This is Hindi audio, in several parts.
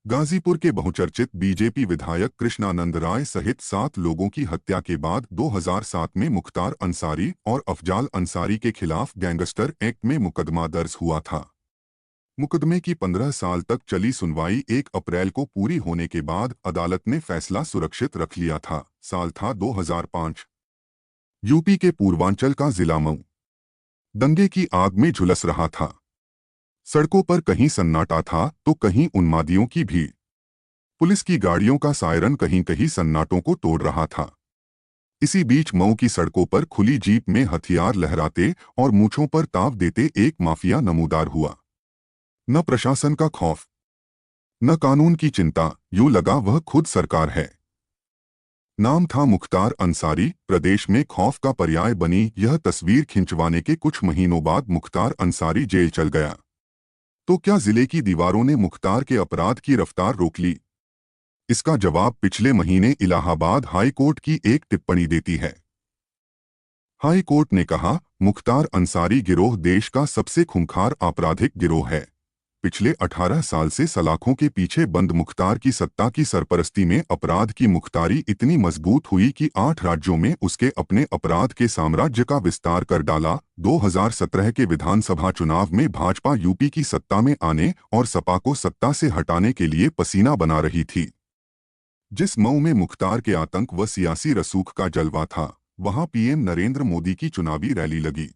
गाजीपुर के बहुचर्चित बीजेपी विधायक कृष्णानंद राय सहित 7 लोगों की हत्या के बाद 2007 में मुख्तार अंसारी और अफजाल अंसारी के खिलाफ गैंगस्टर एक्ट में मुकदमा दर्ज हुआ था। मुकदमे की 15 साल तक चली सुनवाई 1 अप्रैल को पूरी होने के बाद अदालत ने फैसला सुरक्षित रख लिया था। साल था 2005। यूपी के पूर्वांचल का जिला मऊ दंगे की आग में झुलस रहा था। सड़कों पर कहीं सन्नाटा था तो कहीं उन्मादियों की भीड़। पुलिस की गाड़ियों का सायरन कहीं कहीं सन्नाटों को तोड़ रहा था। इसी बीच मऊ की सड़कों पर खुली जीप में हथियार लहराते और मूंछों पर ताव देते एक माफिया नमूदार हुआ। न प्रशासन का खौफ, न कानून की चिंता, यूं लगा वह खुद सरकार है। नाम था मुख्तार अंसारी। प्रदेश में खौफ का पर्याय बनी यह तस्वीर खिंचवाने के कुछ महीनों बाद मुख्तार अंसारी जेल चल गया। तो क्या जिले की दीवारों ने मुख्तार के अपराध की रफ्तार रोक ली? इसका जवाब पिछले महीने इलाहाबाद हाई कोर्ट की एक टिप्पणी देती है। हाई कोर्ट ने कहा, मुख्तार अंसारी गिरोह देश का सबसे खूंखार आपराधिक गिरोह है। पिछले 18 साल से सलाखों के पीछे बंद मुख्तार की सत्ता की सरपरस्ती में अपराध की मुख्तारी इतनी मजबूत हुई कि 8 राज्यों में उसके अपने अपराध के साम्राज्य का विस्तार कर डाला। 2017 के विधानसभा चुनाव में भाजपा यूपी की सत्ता में आने और सपा को सत्ता से हटाने के लिए पसीना बना रही थी। जिस मऊ में मुख्तार के आतंक व सियासी रसूख का जलवा था, वहां पीएम नरेंद्र मोदी की चुनावी रैली लगी।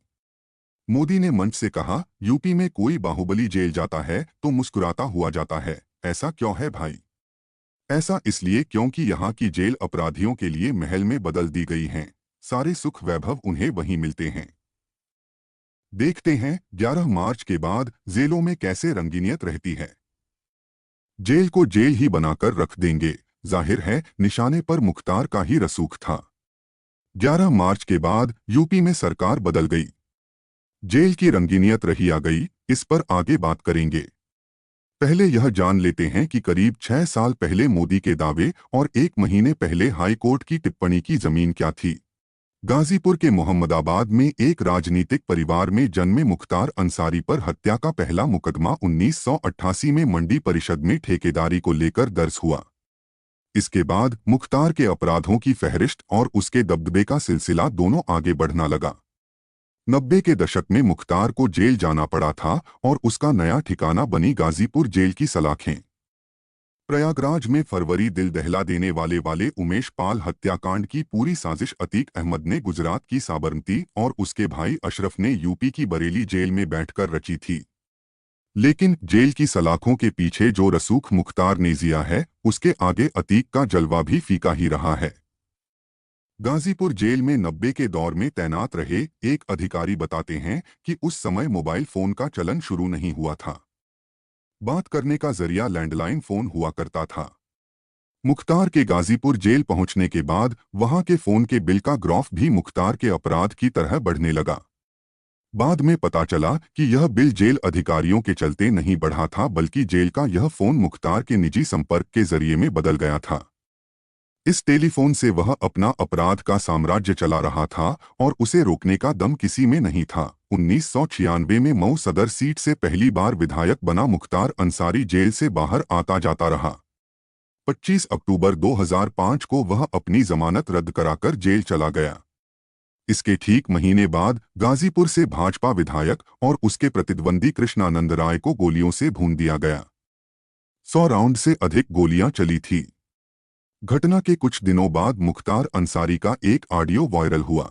मोदी ने मंच से कहा, यूपी में कोई बाहुबली जेल जाता है तो मुस्कुराता हुआ जाता है। ऐसा क्यों है भाई? ऐसा इसलिए क्योंकि यहाँ की जेल अपराधियों के लिए महल में बदल दी गई हैं। सारे सुख वैभव उन्हें वहीं मिलते हैं। देखते हैं 11 मार्च के बाद जेलों में कैसे रंगीनियत रहती है। जेल को जेल ही बनाकर रख देंगे। जाहिर है निशाने पर मुख्तार का ही रसूख था। 11 मार्च के बाद यूपी में सरकार बदल गई। जेल की रंगीनियत रही आ गई। इस पर आगे बात करेंगे। पहले यह जान लेते हैं कि करीब 6 साल पहले मोदी के दावे और 1 महीने पहले हाई कोर्ट की टिप्पणी की जमीन क्या थी। गाजीपुर के मोहम्मदाबाद में एक राजनीतिक परिवार में जन्मे मुख्तार अंसारी पर हत्या का पहला मुकदमा 1988 में मंडी परिषद में ठेकेदारी को लेकर दर्ज हुआ। इसके बाद मुख्तार के अपराधों की फहरिस्त और उसके दबदबे का सिलसिला दोनों आगे बढ़ना लगा। 90 के दशक में मुख्तार को जेल जाना पड़ा था और उसका नया ठिकाना बनी गाजीपुर जेल की सलाखें। प्रयागराज में फरवरी दिल दहला देने वाले उमेश पाल हत्याकांड की पूरी साजिश अतीक अहमद ने गुजरात की साबरमती और उसके भाई अशरफ ने यूपी की बरेली जेल में बैठकर रची थी। लेकिन जेल की सलाखों के पीछे जो रसूख मुख्तार ने जिया है, उसके आगे अतीक का जलवा भी फीका ही रहा है। गाजीपुर जेल में 90 के दौर में तैनात रहे एक अधिकारी बताते हैं कि उस समय मोबाइल फोन का चलन शुरू नहीं हुआ था। बात करने का जरिया लैंडलाइन फोन हुआ करता था। मुख्तार के गाजीपुर जेल पहुंचने के बाद वहां के फोन के बिल का ग्राफ भी मुख्तार के अपराध की तरह बढ़ने लगा। बाद में पता चला कि यह बिल जेल अधिकारियों के चलते नहीं बढ़ा था, बल्कि जेल का यह फोन मुख्तार के निजी संपर्क के जरिए में बदल गया था। इस टेलीफोन से वह अपना अपराध का साम्राज्य चला रहा था और उसे रोकने का दम किसी में नहीं था। 1996 में मऊ सदर सीट से पहली बार विधायक बना मुख्तार अंसारी जेल से बाहर आता जाता रहा। 25 अक्टूबर 2005 को वह अपनी जमानत रद्द कराकर जेल चला गया। इसके ठीक महीने बाद गाजीपुर से भाजपा विधायक और उसके प्रतिद्वंदी कृष्णानंद राय को गोलियों से भून दिया गया। 100 राउंड से अधिक गोलियां चली थी। घटना के कुछ दिनों बाद मुख्तार अंसारी का एक ऑडियो वायरल हुआ।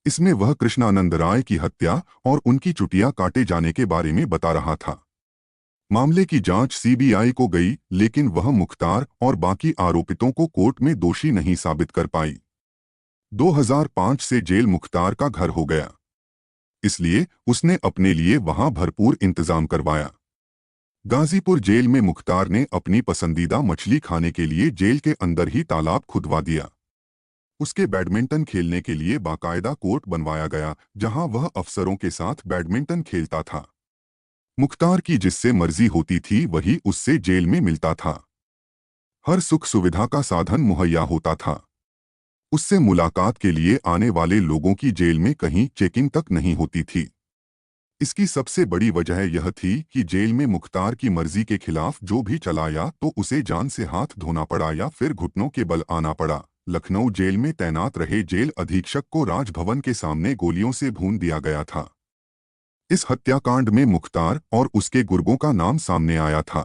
इसमें वह कृष्णानंद राय की हत्या और उनकी चुटिया काटे जाने के बारे में बता रहा था। मामले की जांच सीबीआई को गई, लेकिन वह मुख्तार और बाकी आरोपितों को कोर्ट में दोषी नहीं साबित कर पाई। 2005 से जेल मुख्तार का घर हो गया, इसलिए उसने अपने लिए वहां भरपूर इंतजाम करवाया। गाजीपुर जेल में मुख्तार ने अपनी पसंदीदा मछली खाने के लिए जेल के अंदर ही तालाब खुदवा दिया। उसके बैडमिंटन खेलने के लिए बाकायदा कोर्ट बनवाया गया, जहां वह अफसरों के साथ बैडमिंटन खेलता था। मुख्तार की जिससे मर्जी होती थी वही उससे जेल में मिलता था। हर सुख सुविधा का साधन मुहैया होता था। उससे मुलाकात के लिए आने वाले लोगों की जेल में कहीं चेकिंग तक नहीं होती थी। इसकी सबसे बड़ी वजह यह थी कि जेल में मुख्तार की मर्जी के खिलाफ जो भी चलाया तो उसे जान से हाथ धोना पड़ा या फिर घुटनों के बल आना पड़ा। लखनऊ जेल में तैनात रहे जेल अधीक्षक को राजभवन के सामने गोलियों से भून दिया गया था। इस हत्याकांड में मुख्तार और उसके गुर्गों का नाम सामने आया था।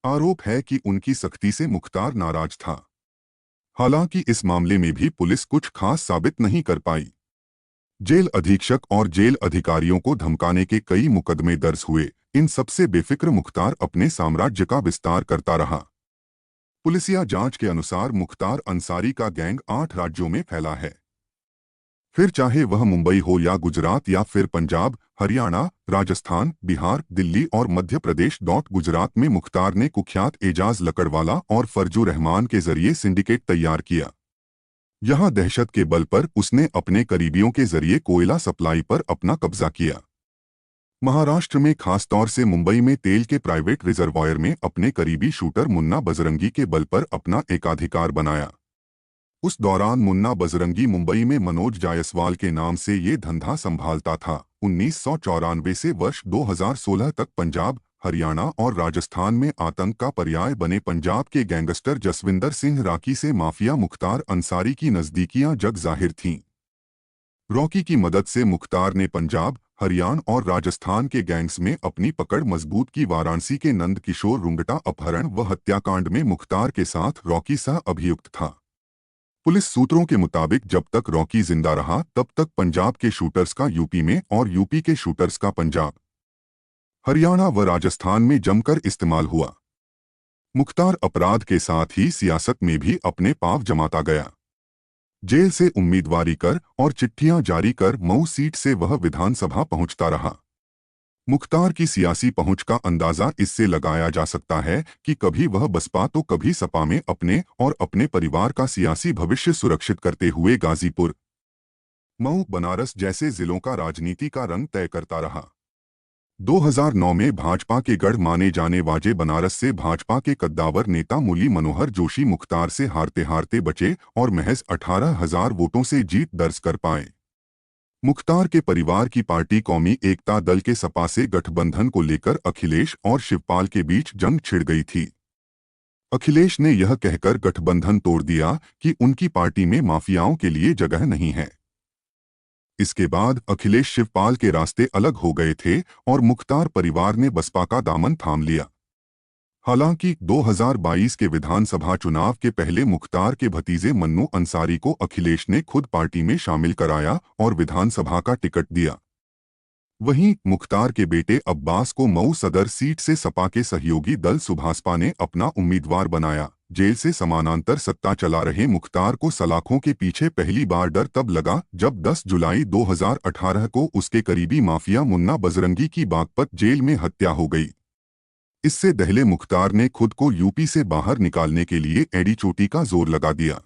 आरोप है कि उनकी सख्ती से मुख्तार नाराज था। हालांकि इस मामले में भी पुलिस कुछ खास साबित नहीं कर पाई। जेल अधीक्षक और जेल अधिकारियों को धमकाने के कई मुकदमे दर्ज हुए। इन सबसे बेफिक्र मुख्तार अपने साम्राज्य का विस्तार करता रहा। पुलिसिया जांच के अनुसार मुख्तार अंसारी का गैंग 8 राज्यों में फैला है। फिर चाहे वह मुंबई हो या गुजरात या फिर पंजाब, हरियाणा, राजस्थान, बिहार, दिल्ली और मध्य प्रदेश। गुजरात में मुख्तार ने कुख्यात एजाज लकड़वाला और फरजू रहमान के जरिए सिंडिकेट तैयार किया। यहां दहशत के बल पर उसने अपने करीबियों के जरिए कोयला सप्लाई पर अपना कब्जा किया। महाराष्ट्र में खासतौर से मुंबई में तेल के प्राइवेट रिजर्वायर में अपने करीबी शूटर मुन्ना बजरंगी के बल पर अपना एकाधिकार बनाया। उस दौरान मुन्ना बजरंगी मुंबई में मनोज जायसवाल के नाम से ये धंधा संभालता था। 1994 से वर्ष 2016 तक पंजाब, हरियाणा और राजस्थान में आतंक का पर्याय बने पंजाब के गैंगस्टर जसविंदर सिंह राकी से माफिया मुख्तार अंसारी की नजदीकियां जग जाहिर थीं। रॉकी की मदद से मुख्तार ने पंजाब, हरियाणा और राजस्थान के गैंग्स में अपनी पकड़ मजबूत की। वाराणसी के नंद किशोर रुंगटा अपहरण व हत्याकांड में मुख्तार के साथ रॉकी सह अभियुक्त था। पुलिस सूत्रों के मुताबिक जब तक रॉकी जिंदा रहा तब तक पंजाब के शूटर्स का यूपी में और यूपी के शूटर्स का पंजाब, हरियाणा व राजस्थान में जमकर इस्तेमाल हुआ। मुख्तार अपराध के साथ ही सियासत में भी अपने पांव जमाता गया। जेल से उम्मीदवारी कर और चिट्ठियां जारी कर मऊ सीट से वह विधानसभा पहुंचता रहा। मुख्तार की सियासी पहुंच का अंदाजा इससे लगाया जा सकता है कि कभी वह बसपा तो कभी सपा में अपने और अपने परिवार का सियासी भविष्य सुरक्षित करते हुए गाजीपुर, मऊ, बनारस जैसे जिलों का राजनीति का रंग तय करता रहा। 2009 में भाजपा के गढ़ माने जाने वाले बनारस से भाजपा के कद्दावर नेता मुरली मनोहर जोशी मुख्तार से हारते हारते बचे और महज 18,000 वोटों से जीत दर्ज कर पाए। मुख्तार के परिवार की पार्टी कौमी एकता दल के सपा से गठबंधन को लेकर अखिलेश और शिवपाल के बीच जंग छिड़ गई थी। अखिलेश ने यह कहकर गठबंधन तोड़ दिया कि उनकी पार्टी में माफियाओं के लिए जगह नहीं है। इसके बाद अखिलेश शिवपाल के रास्ते अलग हो गए थे और मुख्तार परिवार ने बसपा का दामन थाम लिया। हालांकि 2022 के विधानसभा चुनाव के पहले मुख्तार के भतीजे मन्नू अंसारी को अखिलेश ने खुद पार्टी में शामिल कराया और विधानसभा का टिकट दिया। वहीं मुख्तार के बेटे अब्बास को मऊ सदर सीट से सपा के सहयोगी दल सुभासपा ने अपना उम्मीदवार बनाया। जेल से समानांतर सत्ता चला रहे मुख्तार को सलाखों के पीछे पहली बार डर तब लगा जब 10 जुलाई 2018 को उसके करीबी माफिया मुन्ना बजरंगी की बागपत जेल में हत्या हो गई। इससे दहले मुख्तार ने खुद को यूपी से बाहर निकालने के लिए एड़ी चोटी का जोर लगा दिया।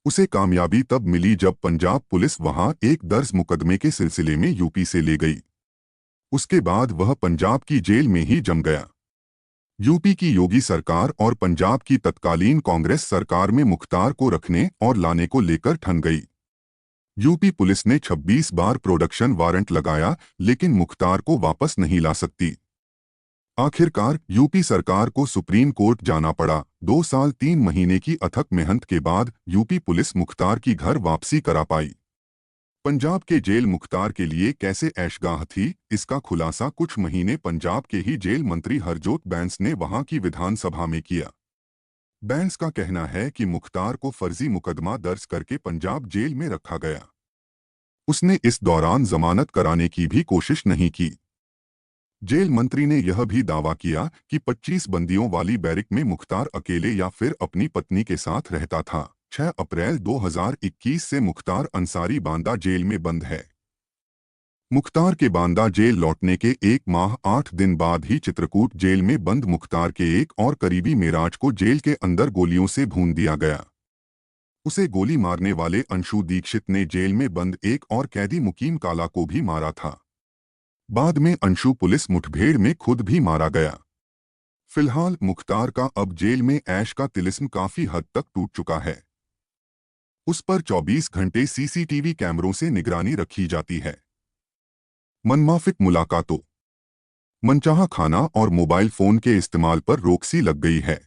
उसे कामयाबी तब मिली जब पंजाब पुलिस वहां एक दर्ज मुकदमे के सिलसिले में यूपी से ले गई। उसके बाद वह पंजाब की जेल में ही जम गया। यूपी की योगी सरकार और पंजाब की तत्कालीन कांग्रेस सरकार में मुख्तार को रखने और लाने को लेकर ठन गई। यूपी पुलिस ने 26 बार प्रोडक्शन वारंट लगाया लेकिन मुख्तार को वापस नहीं ला सकती। आखिरकार यूपी सरकार को सुप्रीम कोर्ट जाना पड़ा। 2 साल 3 महीने की अथक मेहनत के बाद यूपी पुलिस मुख्तार की घर वापसी करा पाई। पंजाब के जेल मुख्तार के लिए कैसे ऐशगाह थी, इसका खुलासा कुछ महीने पंजाब के ही जेल मंत्री हरजोत बैंस ने वहां की विधानसभा में किया। बैंस का कहना है कि मुख्तार को फर्जी मुकदमा दर्ज करके पंजाब जेल में रखा गया। उसने इस दौरान जमानत कराने की भी कोशिश नहीं की। जेल मंत्री ने यह भी दावा किया कि 25 बंदियों वाली बैरिक में मुख्तार अकेले या फिर अपनी पत्नी के साथ रहता था। 6 अप्रैल 2021 से मुख्तार अंसारी बांदा जेल में बंद है। मुख्तार के बांदा जेल लौटने के 1 माह 8 दिन बाद ही चित्रकूट जेल में बंद मुख्तार के एक और करीबी मेराज को जेल के अंदर गोलियों से भून दिया गया। उसे गोली मारने वाले अंशु दीक्षित ने जेल में बंद एक और कैदी मुकीम काला को भी मारा था। बाद में अंशु पुलिस मुठभेड़ में खुद भी मारा गया। फिलहाल मुख्तार का अब जेल में ऐश का तिलिस्म काफी हद तक टूट चुका है। उस पर 24 घंटे सीसीटीवी कैमरों से निगरानी रखी जाती है। मनमाफिक मुलाकातों, मनचाहा खाना और मोबाइल फोन के इस्तेमाल पर रोक सी लग गई है।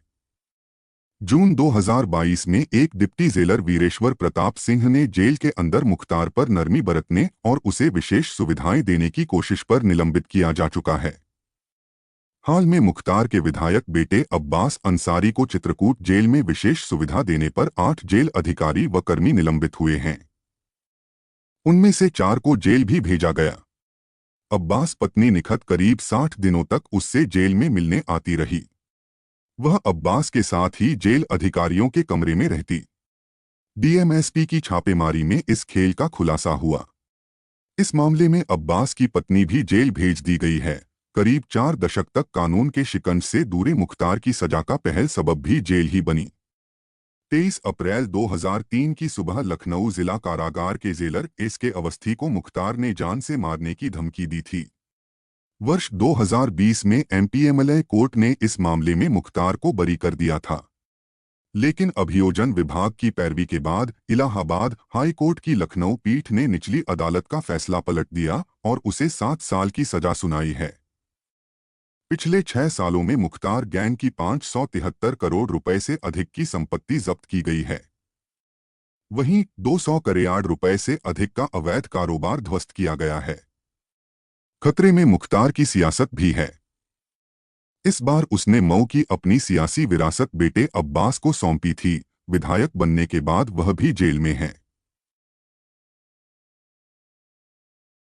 जून 2022 में एक डिप्टी जेलर वीरेश्वर प्रताप सिंह ने जेल के अंदर मुख्तार पर नरमी बरतने और उसे विशेष सुविधाएं देने की कोशिश पर निलंबित किया जा चुका है। हाल में मुख्तार के विधायक बेटे अब्बास अंसारी को चित्रकूट जेल में विशेष सुविधा देने पर 8 जेल अधिकारी व कर्मी निलंबित हुए हैं। उनमें से 4 को जेल भी भेजा गया। अब्बास पत्नी निखत करीब 60 दिनों तक उससे जेल में मिलने आती रही। वह अब्बास के साथ ही जेल अधिकारियों के कमरे में रहती। डीएमएसपी की छापेमारी में इस खेल का खुलासा हुआ। इस मामले में अब्बास की पत्नी भी जेल भेज दी गई है। करीब 4 दशक तक कानून के शिकंज से दूरे मुख्तार की सजा का पहल सबब भी जेल ही बनी। 23 अप्रैल 2003 की सुबह लखनऊ जिला कारागार के जेलर एसके अवस्थी को मुख्तार ने जान से मारने की धमकी दी थी। वर्ष 2020 में एमपीएमएलए कोर्ट ने इस मामले में मुख्तार को बरी कर दिया था, लेकिन अभियोजन विभाग की पैरवी के बाद इलाहाबाद हाई कोर्ट की लखनऊ पीठ ने निचली अदालत का फैसला पलट दिया और उसे 7 साल की सजा सुनाई है। पिछले 6 सालों में मुख्तार गैंग की 573 करोड़ रुपए से अधिक की संपत्ति जब्त की गई है। वहीं 200 करोड़ रुपए से अधिक का अवैध कारोबार ध्वस्त किया गया है। खतरे में मुख्तार की सियासत भी है। इस बार उसने मऊ की अपनी सियासी विरासत बेटे अब्बास को सौंपी थी। विधायक बनने के बाद वह भी जेल में है।